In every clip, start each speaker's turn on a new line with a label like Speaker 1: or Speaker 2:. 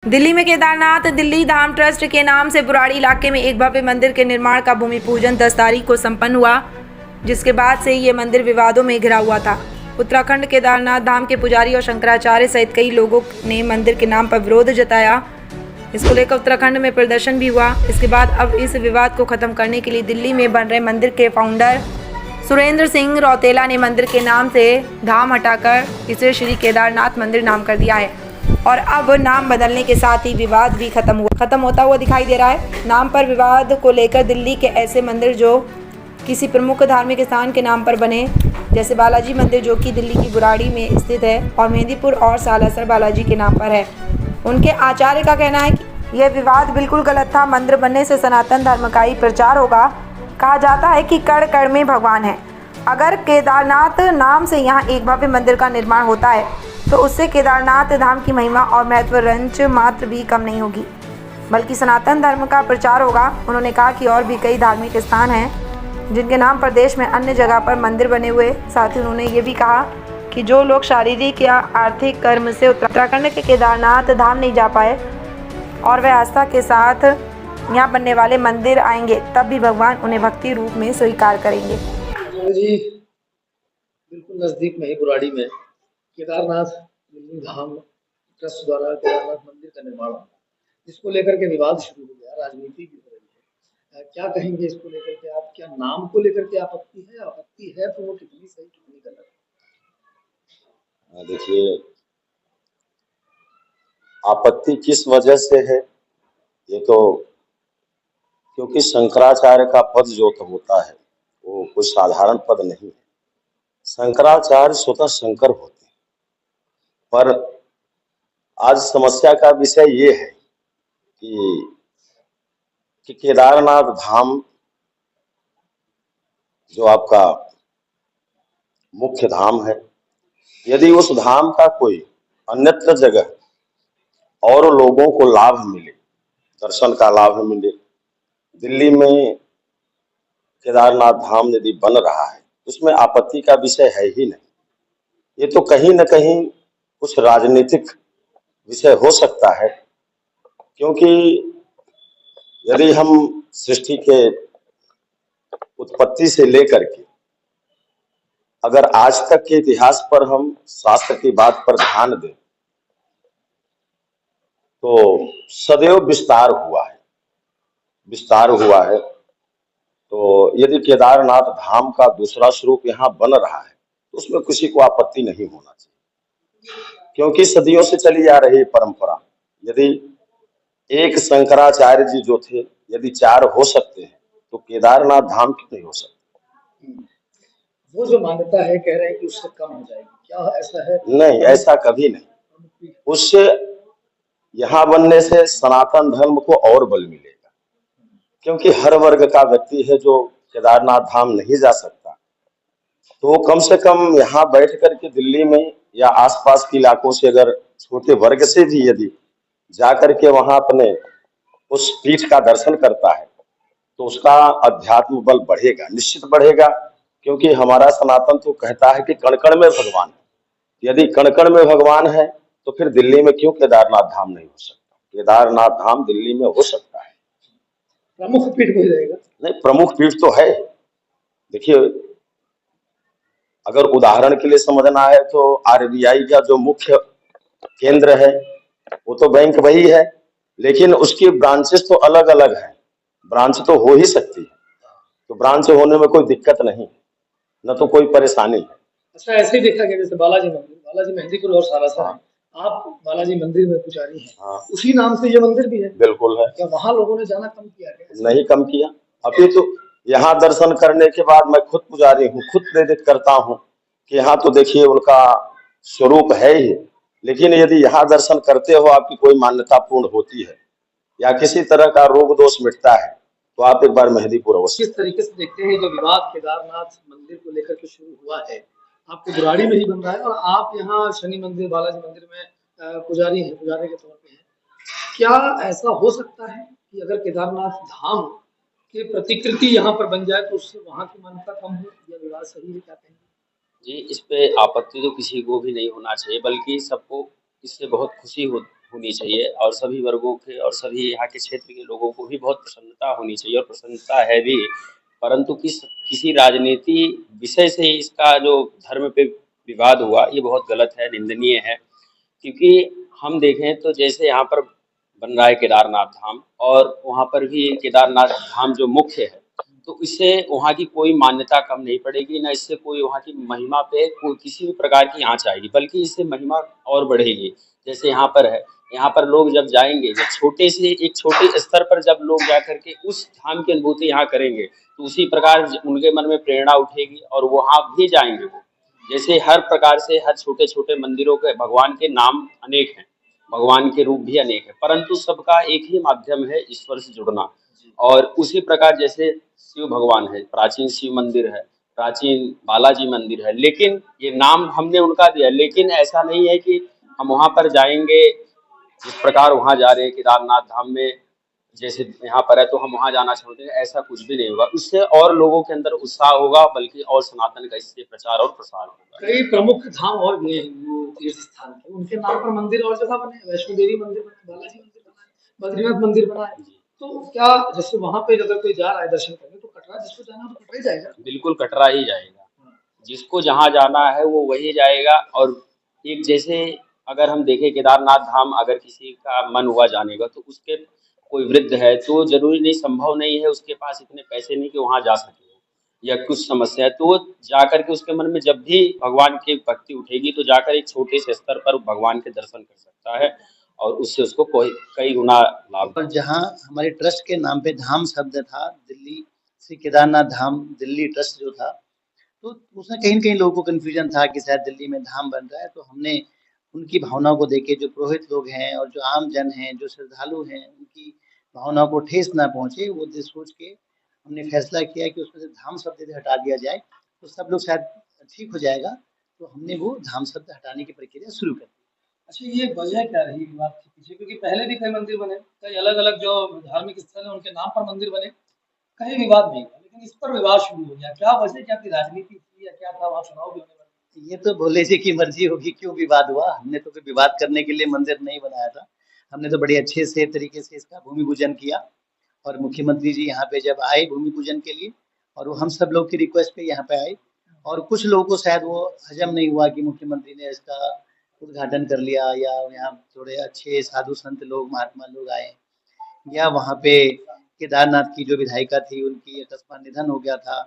Speaker 1: दिल्ली में केदारनाथ दिल्ली धाम ट्रस्ट के नाम से बुराड़ी इलाके में एक भव्य मंदिर के निर्माण का भूमि पूजन 10 तारीख को संपन्न हुआ, जिसके बाद से ये मंदिर विवादों में घिरा हुआ था। उत्तराखंड केदारनाथ धाम के पुजारी और शंकराचार्य सहित कई लोगों ने मंदिर के नाम पर विरोध जताया। इसको लेकर उत्तराखंड में प्रदर्शन भी हुआ। इसके बाद अब इस विवाद को खत्म करने के लिए दिल्ली में बन रहे मंदिर के फाउंडर सुरेंद्र सिंह रौतेला ने मंदिर के नाम से धाम हटाकर इसे श्री केदारनाथ मंदिर नाम कर दिया है और अब नाम बदलने के साथ ही विवाद भी खत्म होता हुआ दिखाई दे रहा है। नाम पर विवाद को लेकर दिल्ली के ऐसे मंदिर जो किसी प्रमुख धार्मिक स्थान के नाम पर बने, जैसे बालाजी मंदिर जो कि दिल्ली की बुराड़ी में स्थित है और मेहंदीपुर और सालासर बालाजी के नाम पर है, उनके आचार्य का कहना है कि यह विवाद बिल्कुल गलत था। मंदिर बनने से सनातन धर्म का ही प्रचार होगा। कहा जाता है कि कण कण में भगवान है। अगर केदारनाथ नाम से यहाँ एक भव्य मंदिर का निर्माण होता है तो उससे केदारनाथ धाम की महिमा और महत्व रंच मात्र भी कम नहीं होगी, बल्कि सनातन धर्म का प्रचार होगा। उन्होंने कहा कि और भी कई धार्मिक स्थान हैं जिनके नाम पर देश में अन्य जगह पर मंदिर बने हुए। साथ ही उन्होंने ये भी कहा कि जो लोग शारीरिक या आर्थिक कर्म से उत्तराखंड के केदारनाथ धाम नहीं जा पाए और वह आस्था के साथ यहाँ बनने वाले मंदिर आएंगे, तब भी भगवान उन्हें भक्ति रूप में स्वीकार करेंगे।
Speaker 2: जी बिल्कुल नज़दीक में ही बुराड़ी में केदारनाथ दिल्ली धाम ट्रस्ट द्वारा केदारनाथ मंदिर का निर्माण हुआ, जिसको लेकर के विवाद शुरू हो गया, राजनीति भी हो रही है। क्या कहेंगे इसको लेकर के आप? क्या नाम को लेकर के आपत्ति है तो वो कितनी सही कितनी गलत?
Speaker 3: देखिए, आपत्ति किस वजह से है, ये तो क्योंकि शंकराचार्य का पद जो होता है वो कोई साधारण पद नहीं है। शंकराचार्य स्वतः शंकर होते हैं, पर आज समस्या का विषय ये है कि केदारनाथ धाम जो आपका मुख्य धाम है, यदि उस धाम का कोई अन्यत्र जगह और लोगों को लाभ मिले, दर्शन का लाभ मिले, दिल्ली में केदारनाथ धाम यदि बन रहा है, उसमें आपत्ति का विषय है ही नहीं। ये तो कहीं न कहीं कुछ राजनीतिक विषय हो सकता है, क्योंकि यदि हम सृष्टि के उत्पत्ति से लेकर के अगर आज तक के इतिहास पर हम शास्त्र की बात पर ध्यान दें तो सदैव विस्तार हुआ है। तो यदि केदारनाथ धाम का दूसरा स्वरूप यहाँ बन रहा है तो उसमें किसी को आपत्ति नहीं होना चाहिए, क्योंकि सदियों से चली आ रही परंपरा। यदि एक शंकराचार्य जी जो थे, यदि 4 हो सकते हैं तो केदारनाथ धाम क्यों नहीं हो सकते?
Speaker 2: वो जो मान्यता है कह रहे हैं कि उससे कम हो जाएगी, क्या ऐसा है?
Speaker 3: नहीं, ऐसा कभी नहीं। उससे यहाँ बनने से सनातन धर्म को और बल मिलेगा, क्योंकि हर वर्ग का व्यक्ति है जो केदारनाथ धाम नहीं जा सकता, तो कम से कम यहाँ बैठ करके दिल्ली में या आसपास के इलाकों से अगर छोटे वर्ग से भी यदि जा करके वहां अपने उस पीठ का दर्शन करता है तो उसका अध्यात्म बल बढ़ेगा, निश्चित बढ़ेगा। क्योंकि हमारा सनातन तो कहता है कि कण कण में भगवान है। यदि कण कण में भगवान है तो फिर दिल्ली में क्यों केदारनाथ धाम नहीं हो सकता? केदारनाथ धाम दिल्ली में हो सकता है।
Speaker 2: प्रमुख पीठ हो जाएगा? नहीं,
Speaker 3: प्रमुख पीठ तो है। देखिए, अगर उदाहरण के लिए समझना है तो आरबीआई का जो मुख्य केंद्र है वो तो बैंक वही है, लेकिन उसकी ब्रांचेस तो अलग अलग हैं। ब्रांच तो हो ही सकती है, तो ब्रांच होने में कोई दिक्कत नहीं, न तो कोई परेशानी है।
Speaker 2: अच्छा, ऐसे ही देखा गया जैसे बालाजी मंदिर, बालाजी मेहंदीपुर और सालासर। हाँ। आप बालाजी मंदिर में पुजारी हैं। हाँ। उसी नाम से ये मंदिर भी है?
Speaker 3: बिल्कुल है।
Speaker 2: क्या वहाँ लोगों ने जाना कम किया क्या?
Speaker 3: नहीं कम किया। अभी तो यहाँ दर्शन करने के बाद मैं खुद पुजारी हूँ, खुद प्रेरित करता हूँ कि यहाँ तो देखिए उनका स्वरूप है ही, लेकिन यदि यहाँ दर्शन करते हो, आपकी कोई मान्यता पूर्ण होती है या किसी तरह का रोग दोष मिटता है तो आप एक बार मेहंदीपुर अवश्य।
Speaker 2: किस तरीके से देखते हैं जो विवाद केदारनाथ मंदिर को लेकर के शुरू हुआ है, आपके बुराड़ी में ही बन रहा है और आप यहाँ शनि मंदिर बालाजी मंदिर में पुजारी हैं, पुजारी के तौर पे हैं, क्या ऐसा हो सकता है कि अगर केदारनाथ धाम की प्रतिकृति यहाँ पर बन जाए तो उससे वहाँ की मान्यता कम हो? या विवाद सही है, क्या कहेंगे?
Speaker 4: जी, इस पे आपत्ति तो किसी को भी नहीं होना चाहिए, बल्कि सबको इससे बहुत खुशी होनी चाहिए और सभी वर्गों के और सभी यहाँ के क्षेत्र के लोगों को भी बहुत प्रसन्नता होनी चाहिए और प्रसन्नता है भी। परंतु किसी राजनीति विषय से इसका जो धर्म पे विवाद हुआ, ये बहुत गलत है, निंदनीय है। क्योंकि हम देखें तो जैसे यहाँ पर बन रहा है केदारनाथ धाम, और वहाँ पर भी केदारनाथ धाम जो मुख्य है, तो इससे वहाँ की कोई मान्यता कम नहीं पड़ेगी, ना इससे कोई वहाँ की महिमा पे कोई किसी भी प्रकार की आँच आएगी, बल्कि इससे महिमा और बढ़ेगी। जैसे यहाँ पर है, यहाँ पर लोग जब जाएंगे, जब छोटे से एक छोटे स्तर पर जब लोग जा करके उस धाम की अनुभूति यहाँ करेंगे, तो उसी प्रकार उनके मन में प्रेरणा उठेगी और वहाँ भी जाएंगे वो। जैसे हर प्रकार से हर छोटे छोटे मंदिरों के भगवान के नाम अनेक हैं, भगवान के रूप भी अनेक है, परंतु सबका एक ही माध्यम है, ईश्वर से जुड़ना। और उसी प्रकार जैसे शिव भगवान है, प्राचीन शिव मंदिर है, प्राचीन बालाजी मंदिर है, लेकिन ये नाम हमने उनका दिया, लेकिन ऐसा नहीं है कि हम वहाँ पर जाएंगे जिस प्रकार वहाँ जा रहे हैं केदारनाथ धाम में, जैसे यहाँ पर है तो हम वहाँ जाना छोड़ देंगे, ऐसा कुछ भी नहीं होगा। उससे और लोगों के अंदर उत्साह होगा, बल्कि और सनातन का इससे प्रचार और प्रसार होगा।
Speaker 2: कई प्रमुख धाम और भी हैं हिंदू तीर्थ स्थान के, उनके नाम पर मंदिर और जगह बने, वैष्णो देवी मंदिर बना, बालाजी मंदिर बना है, बद्रीनाथ मंदिर बना है। तो क्या जैसे वहां पे अगर कोई जा रहा है दर्शन करने, तो कटरा जिसको जाना है तो कटरा ही जाएगा?
Speaker 4: बिल्कुल कटरा ही जाएगा, जिसको जहाँ जाना है वो वही जाएगा। और एक जैसे अगर हम देखें केदारनाथ धाम, अगर किसी का मन हुआ जाने का, तो उसके कोई वृद्ध है तो जरूरी नहीं, संभव नहीं है, उसके पास इतने पैसे नहीं कि वहाँ जा सके, या कुछ समस्या है, तो वो जाकर के उसके मन में जब भी भगवान की भक्ति उठेगी, तो जाकर एक छोटे से स्तर पर भगवान के दर्शन कर सकता है, और उससे उसको कोई कई गुना लाभ।
Speaker 5: और जहाँ हमारे ट्रस्ट के नाम पे धाम शब्द था, दिल्ली श्री केदारनाथ धाम दिल्ली ट्रस्ट जो था, तो उसमें कहीं न कहीं लोगों को कन्फ्यूजन था कि शायद दिल्ली में धाम बन रहा है। तो हमने उनकी भावनाओं को देख के, जो पुरोहित लोग हैं और जो आम जन हैं, जो श्रद्धालु हैं, उनकी भावनाओं को ठेस ना पहुँचे, वो सोच के हमने फैसला किया कि उसमें से धाम शब्द यदि हटा दिया जाए तो सब लोग शायद ठीक हो जाएगा। तो हमने वो धाम शब्द हटाने की प्रक्रिया शुरू कर दी।
Speaker 2: अच्छा, ये वजह क्या रही विवाद के पीछे? क्योंकि पहले भी कई मंदिर बने, कई अलग अलग जो धार्मिक स्थल है उनके नाम पर मंदिर बने, कहीं विवाद नहीं हुआ, लेकिन इस पर विवाद शुरू हो गया। क्या वजह, क्या थी? राजनीति थी या क्या था? वहाँ चुनाव भी होने वाले।
Speaker 5: ये तो भोले जी की मर्जी होगी, क्यों विवाद हुआ। हमने तो कोई विवाद करने के लिए मंदिर नहीं बनाया था। हमने तो बड़े अच्छे से तरीके से इसका भूमि पूजन किया, और मुख्यमंत्री जी यहाँ पे जब आए भूमि पूजन के लिए, और वो हम सब लोग की रिक्वेस्ट पे यहाँ पे आए, और कुछ लोगों को शायद वो हजम नहीं हुआ कि मुख्यमंत्री ने इसका उद्घाटन कर लिया, या यहाँ थोड़े अच्छे साधु संत लोग, महात्मा लोग आए, या वहाँ पे केदारनाथ की जो विधायिका थी उनकी अकस्मात निधन हो गया था,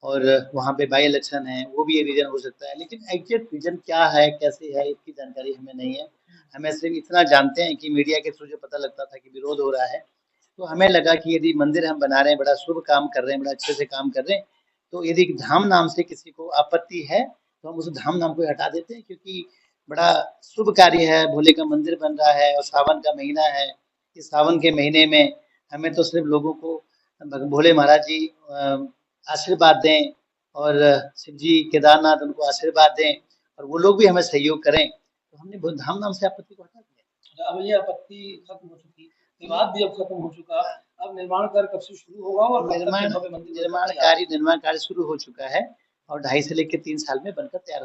Speaker 5: और वहाँ पे बाई इलेक्शन है, वो भी एक रीजन हो सकता है। लेकिन एग्जैक्ट रीजन क्या है, कैसे है, इसकी जानकारी हमें नहीं है। हमें सिर्फ इतना जानते हैं कि मीडिया के थ्रू जो पता लगता था कि विरोध हो रहा है, तो हमें लगा कि यदि मंदिर हम बना रहे हैं, बड़ा शुभ काम कर रहे हैं, बड़ा अच्छे से काम कर रहे हैं, तो यदि धाम नाम से किसी को आपत्ति है तो हम उस धाम नाम को हटा देते हैं, क्योंकि बड़ा शुभ कार्य है, भोले का मंदिर बन रहा है और सावन का महीना है। इस सावन के महीने में हमें तो सिर्फ लोगों को भोले महाराज जी आशीर्वाद दें, और शिव जी केदारनाथ उनको आशीर्वाद दें, और वो लोग भी हमें सहयोग करें, तो हमने धाम नाम से आपत्ति को हटा दिया।
Speaker 2: अब ये आपत्ति खत्म हो चुकी, विवाद भी अब खत्म हो चुका। अब निर्माण कार्य कब से शुरू होगा? और
Speaker 5: निर्माण कार्य शुरू हो चुका है, और 2.5 से लेकर 3 साल में बनकर तैयार हो